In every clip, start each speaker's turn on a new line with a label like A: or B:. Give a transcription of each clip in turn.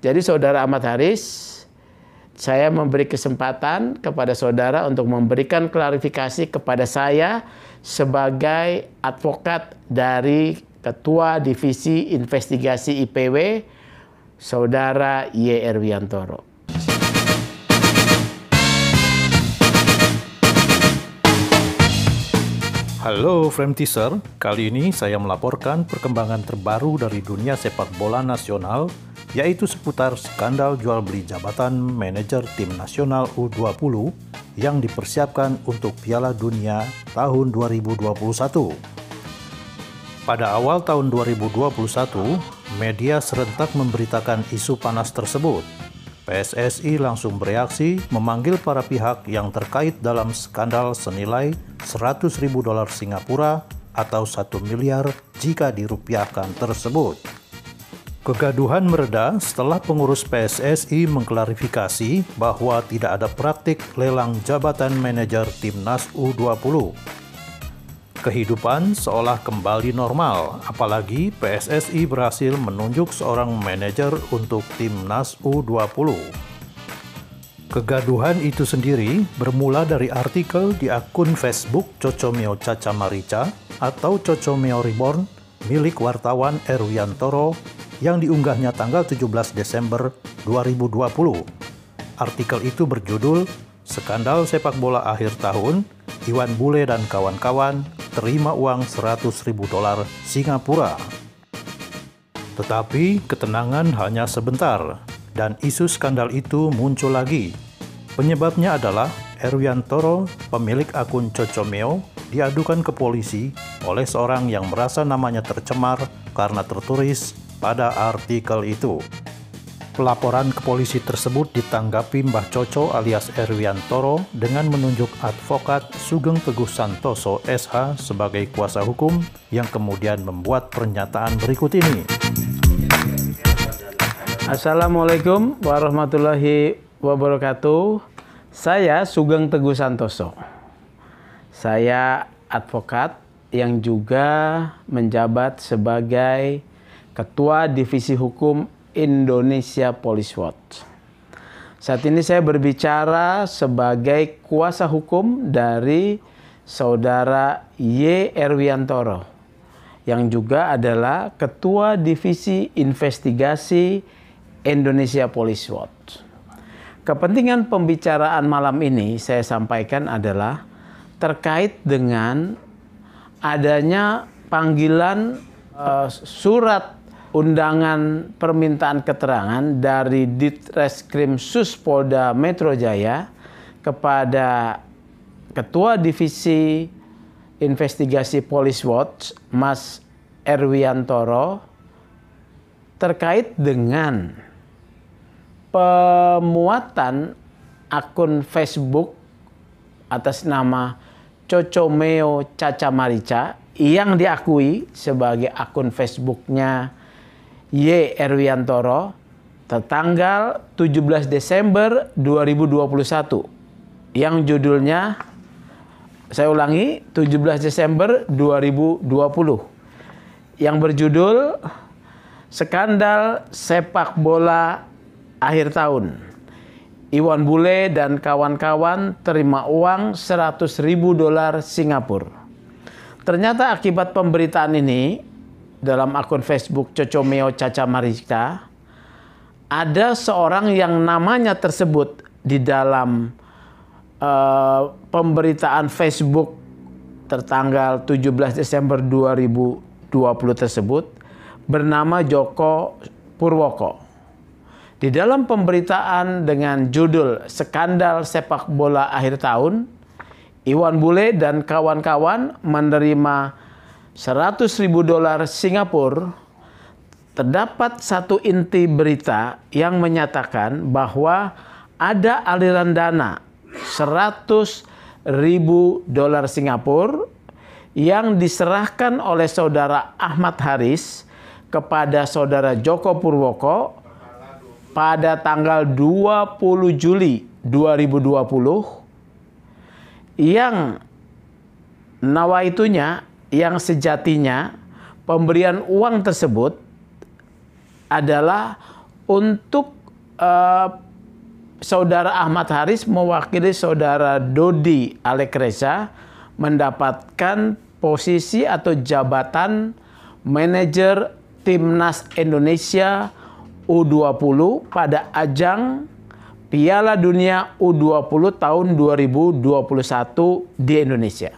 A: Jadi Saudara Ahmad Haris, saya memberi kesempatan kepada saudara untuk memberikan klarifikasi kepada saya sebagai advokat dari Ketua Divisi Investigasi IPW, Saudara Y. Erwiantoro.
B: Halo Frame Teaser, kali ini saya melaporkan perkembangan terbaru dari dunia sepak bola nasional, yaitu seputar skandal jual beli jabatan manajer tim nasional U20 yang dipersiapkan untuk Piala Dunia tahun 2021. Pada awal tahun 2021, media serentak memberitakan isu panas tersebut. PSSI langsung bereaksi memanggil para pihak yang terkait dalam skandal senilai $100.000 Singapura atau 1 miliar jika dirupiahkan tersebut. Kegaduhan mereda setelah pengurus PSSI mengklarifikasi bahwa tidak ada praktik lelang jabatan manajer Timnas U20. Kehidupan seolah kembali normal, apalagi PSSI berhasil menunjuk seorang manajer untuk Timnas U20. Kegaduhan itu sendiri bermula dari artikel di akun Facebook Cocomeo Caca Marica atau Cocomeo Reborn milik wartawan Erwiantoro yang diunggahnya tanggal 17 Desember 2020. Artikel itu berjudul "Skandal Sepak Bola Akhir Tahun, Iwan Bule dan kawan-kawan terima uang $100.000 Singapura." Tetapi ketenangan hanya sebentar, dan isu skandal itu muncul lagi. Penyebabnya adalah Erwiantoro, pemilik akun Cocomeo, diadukan ke polisi oleh seorang yang merasa namanya tercemar karena tertulis pada artikel itu. Pelaporan ke polisi tersebut ditanggapi Mbah Coco alias Erwiantoro dengan menunjuk advokat Sugeng Teguh Santoso SH sebagai kuasa hukum yang kemudian membuat pernyataan berikut ini.
A: Assalamualaikum warahmatullahi wabarakatuh. Saya Sugeng Teguh Santoso. Saya advokat yang juga menjabat sebagai Ketua Divisi Hukum Indonesia Police Watch. Saat ini saya berbicara sebagai kuasa hukum dari Saudara Y. Erwiantoro yang juga adalah Ketua Divisi Investigasi Indonesia Police Watch. Kepentingan pembicaraan malam ini saya sampaikan adalah terkait dengan adanya panggilan surat undangan permintaan keterangan dari Ditreskrim Sus Polda Metro Jaya kepada Ketua Divisi Investigasi Police Watch, Mas Erwiantoro, terkait dengan pemuatan akun Facebook atas nama Cocomeo Caca Marica yang diakui sebagai akun Facebooknya Y. Erwiantoro tertanggal 17 Desember 2021 yang judulnya, saya ulangi, 17 Desember 2020 yang berjudul Skandal Sepak Bola Akhir Tahun, Iwan Bule dan kawan-kawan terima uang $100.000 Singapura. Ternyata akibat pemberitaan ini dalam akun Facebook Cocomeo Caca Marica, ada seorang yang namanya tersebut di dalam pemberitaan Facebook tertanggal 17 Desember 2020 tersebut bernama Joko Purwoko. Di dalam pemberitaan dengan judul Skandal Sepak Bola Akhir Tahun, Iwan Bule dan kawan-kawan menerima $100.000 Singapura, terdapat satu inti berita yang menyatakan bahwa ada aliran dana $100.000 Singapura yang diserahkan oleh Saudara Ahmad Haris kepada Saudara Joko Purwoko pada tanggal 20 Juli 2020 yang nawaitunya, yang sejatinya pemberian uang tersebut adalah untuk Saudara Ahmad Haris mewakili Saudara Dodi Alek Reza mendapatkan posisi atau jabatan manajer Timnas Indonesia U20 pada ajang Piala Dunia U20 tahun 2021 di Indonesia.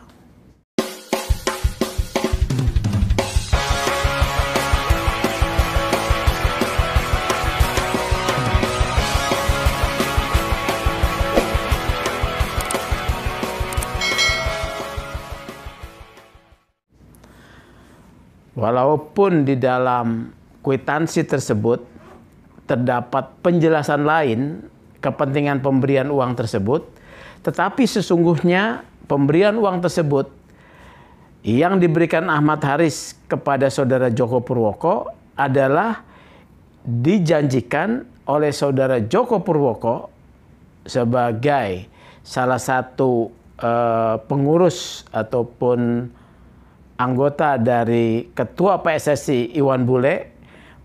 A: Walaupun di dalam kwitansi tersebut terdapat penjelasan lain kepentingan pemberian uang tersebut, tetapi sesungguhnya pemberian uang tersebut yang diberikan Ahmad Haris kepada Saudara Djoko Purwoko adalah dijanjikan oleh Saudara Djoko Purwoko sebagai salah satu pengurus ataupun anggota dari Ketua PSSI Iwan Bule,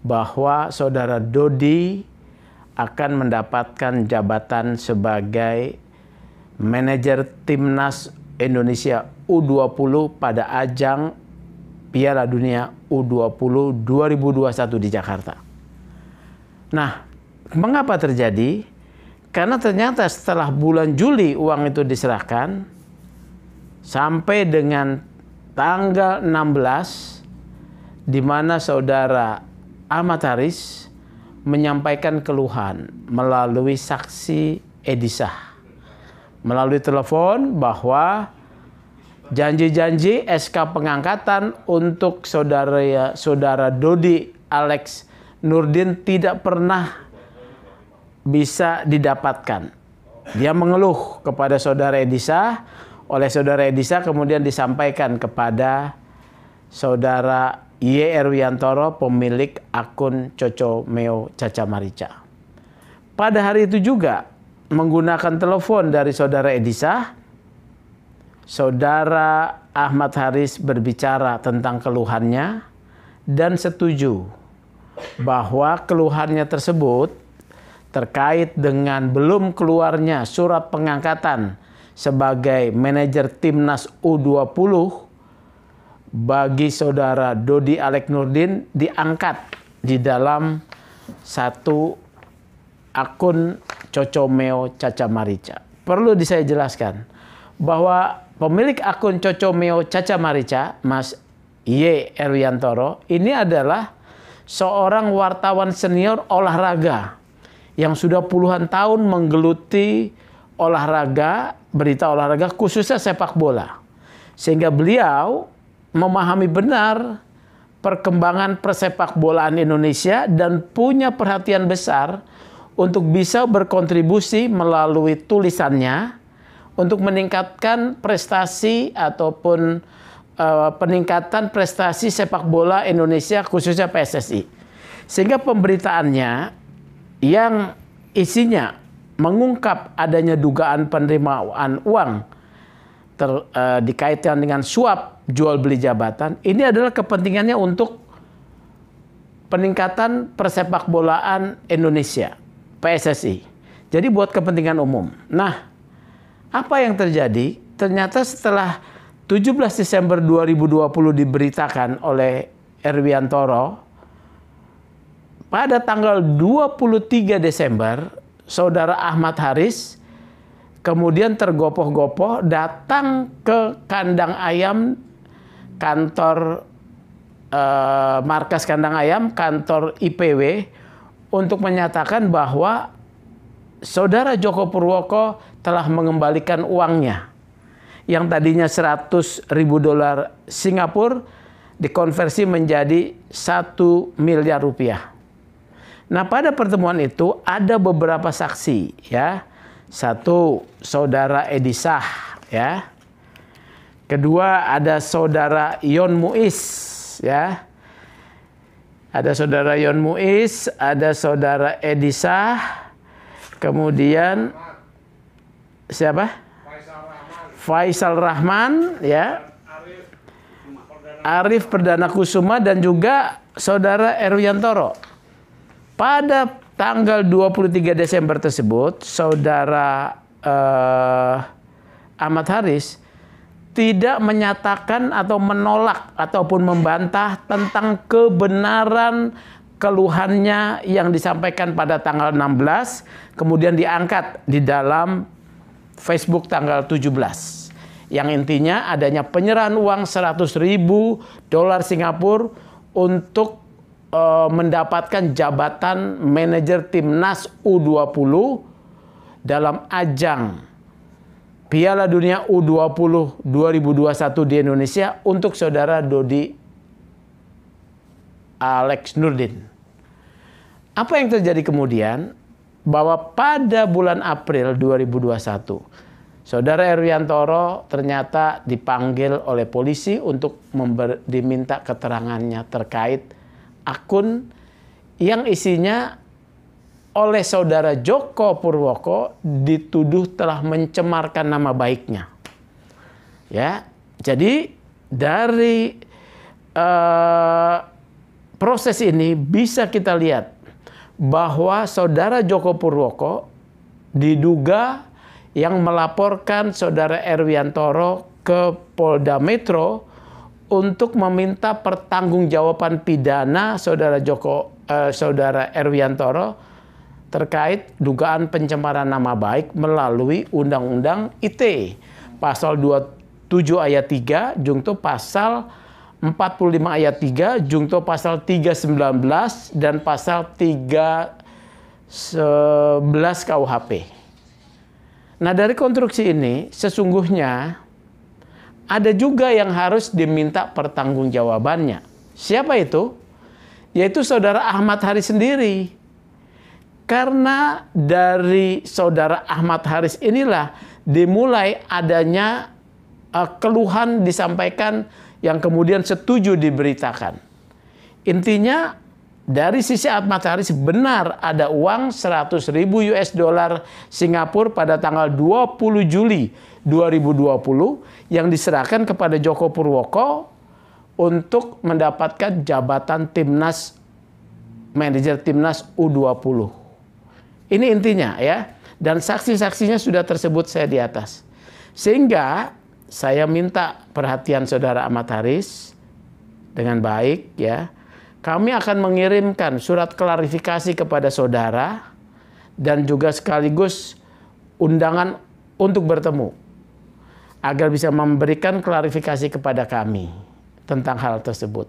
A: bahwa Saudara Dodi akan mendapatkan jabatan sebagai manajer Timnas Indonesia U20 pada ajang Piala Dunia U20 2021 di Jakarta. Nah, mengapa terjadi? Karena ternyata setelah bulan Juli uang itu diserahkan sampai dengan tanggal 16, di mana Saudara Ahmad Haris menyampaikan keluhan melalui saksi Edisah, melalui telepon, bahwa janji-janji SK pengangkatan untuk Saudara Dodi Alex Nurdin tidak pernah bisa didapatkan. Dia mengeluh kepada Saudara Edisah, oleh Saudara Edisah kemudian disampaikan kepada Saudara Y. Erwiantoro, pemilik akun Coco Meo Caca Marica. Pada hari itu juga menggunakan telepon dari Saudara Edisah, Saudara Ahmad Haris berbicara tentang keluhannya dan setuju bahwa keluhannya tersebut terkait dengan belum keluarnya surat pengangkatan sebagai manajer Timnas U20 bagi Saudara Dodi Alek Nurdin diangkat di dalam satu akun Coco Meo Caca Marica. Perlu saya jelaskan bahwa pemilik akun Coco Meo Caca Marica, Mas Y. Erwiantoro, ini adalah seorang wartawan senior olahraga yang sudah puluhan tahun menggeluti olahraga, berita olahraga, khususnya sepak bola. Sehingga beliau memahami benar perkembangan persepak bolaan Indonesia dan punya perhatian besar untuk bisa berkontribusi melalui tulisannya untuk meningkatkan prestasi ataupun peningkatan prestasi sepak bola Indonesia, khususnya PSSI. Sehingga pemberitaannya yang isinya mengungkap adanya dugaan penerimaan uang dikaitkan dengan suap jual beli jabatan, ini adalah kepentingannya untuk peningkatan persepak bolaan Indonesia, PSSI. Jadi buat kepentingan umum. Nah, apa yang terjadi? Ternyata setelah 17 Desember 2020 diberitakan oleh Erwiantoro, pada tanggal 23 Desember, Saudara Ahmad Haris kemudian tergopoh-gopoh datang ke kandang ayam kantor markas kandang ayam kantor IPW untuk menyatakan bahwa Saudara Djoko Purwoko telah mengembalikan uangnya yang tadinya $100.000 Singapura dikonversi menjadi 1 miliar rupiah. Nah, pada pertemuan itu ada beberapa saksi, ya. Satu, Saudara Edisah, ya. Kedua, ada Saudara Yon Muiz, ya. Ada Saudara Yon Muiz, ada Saudara Edisah, kemudian siapa? Faisal Rahman, ya. Arif Perdana Kusuma dan juga Saudara Erwiantoro. Pada tanggal 23 Desember tersebut, saudara Ahmad Haris tidak menyatakan atau menolak ataupun membantah tentang kebenaran keluhannya yang disampaikan pada tanggal 16, kemudian diangkat di dalam Facebook tanggal 17. Yang intinya adanya penyerahan uang 100.000 dolar Singapura untuk mendapatkan jabatan manajer timnas U20 dalam ajang Piala Dunia U20 2021 di Indonesia untuk saudara Dodi Alex Nurdin. Apa yang terjadi kemudian? Bahwa pada bulan April 2021, saudara Erwiantoro ternyata dipanggil oleh polisi untuk diminta keterangannya terkait akun yang isinya oleh saudara Joko Purwoko dituduh telah mencemarkan nama baiknya. Ya, jadi dari proses ini bisa kita lihat bahwa saudara Joko Purwoko diduga yang melaporkan saudara Erwiantoro ke Polda Metro untuk meminta pertanggungjawaban pidana saudara Erwiantoro terkait dugaan pencemaran nama baik melalui Undang-Undang ITE pasal 27 ayat 3 jungto pasal 45 ayat 3 jungto pasal 319 dan pasal 311 KUHP. Nah, dari konstruksi ini sesungguhnya ada juga yang harus diminta pertanggungjawabannya. Siapa itu? Yaitu saudara Ahmad Haris sendiri. Karena dari saudara Ahmad Haris inilah dimulai adanya keluhan disampaikan yang kemudian setuju diberitakan. Intinya dari sisi Ahmad Haris benar ada uang 100.000 US dollar Singapura pada tanggal 20 Juli 2020 yang diserahkan kepada Joko Purwoko untuk mendapatkan jabatan timnas manajer timnas U20. Ini intinya ya. Dan saksi-saksinya sudah tersebut saya di atas. Sehingga saya minta perhatian saudara Ahmad Haris dengan baik ya. Kami akan mengirimkan surat klarifikasi kepada saudara dan juga sekaligus undangan untuk bertemu agar bisa memberikan klarifikasi kepada kami tentang hal tersebut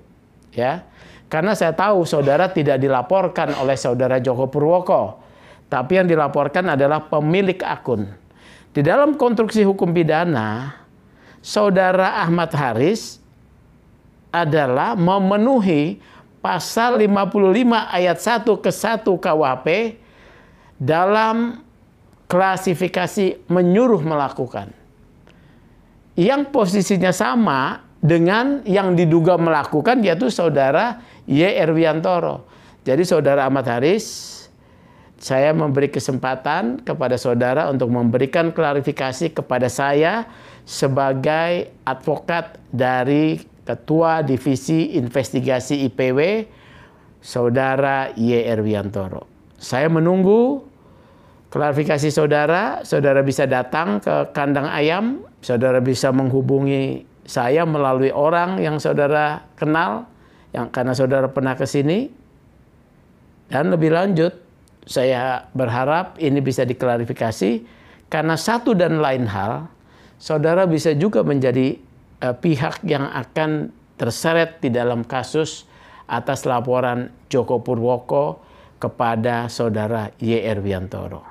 A: ya. Karena saya tahu saudara tidak dilaporkan oleh saudara Joko Purwoko, tapi yang dilaporkan adalah pemilik akun. Di dalam konstruksi hukum pidana, saudara Ahmad Haris adalah memenuhi pasal 55 ayat 1 ke 1 KUHP dalam klasifikasi menyuruh melakukan. Yang posisinya sama dengan yang diduga melakukan yaitu saudara Y. Erwiantoro. Jadi saudara Ahmad Haris, saya memberi kesempatan kepada saudara untuk memberikan klarifikasi kepada saya sebagai advokat dari Ketua Divisi Investigasi IPW, saudara Y. Erwiantoro. Saya menunggu klarifikasi saudara. Saudara bisa datang ke kandang ayam, saudara bisa menghubungi saya melalui orang yang saudara kenal, yang karena saudara pernah ke sini. Dan lebih lanjut, saya berharap ini bisa diklarifikasi karena satu dan lain hal, saudara bisa juga menjadi pihak yang akan terseret di dalam kasus atas laporan Joko Purwoko kepada saudara Y. Erwiantoro.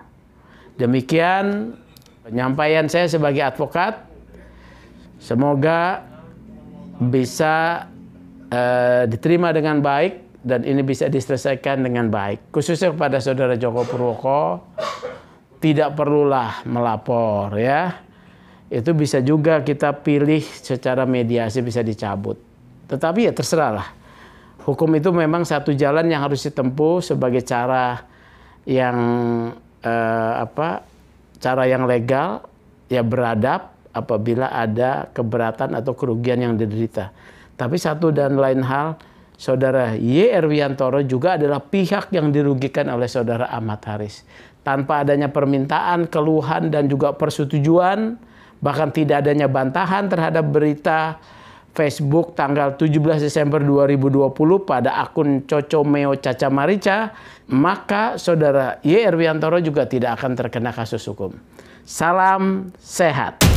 A: Demikian penyampaian saya sebagai advokat. Semoga bisa diterima dengan baik dan ini bisa diselesaikan dengan baik. Khususnya kepada saudara Joko Purwoko, tidak perlulah melapor ya. Itu bisa juga kita pilih secara mediasi bisa dicabut. Tetapi ya terserahlah. Hukum itu memang satu jalan yang harus ditempuh sebagai cara yang cara yang legal, ya beradab apabila ada keberatan atau kerugian yang diderita. Tapi satu dan lain hal, saudara Y. Erwiantoro juga adalah pihak yang dirugikan oleh saudara Ahmad Haris. Tanpa adanya permintaan, keluhan, dan juga persetujuan, bahkan tidak adanya bantahan terhadap berita Facebook tanggal 17 Desember 2020 pada akun Cocomeo Caca Marica, maka saudara Y. Erwiantoro juga tidak akan terkena kasus hukum. Salam sehat.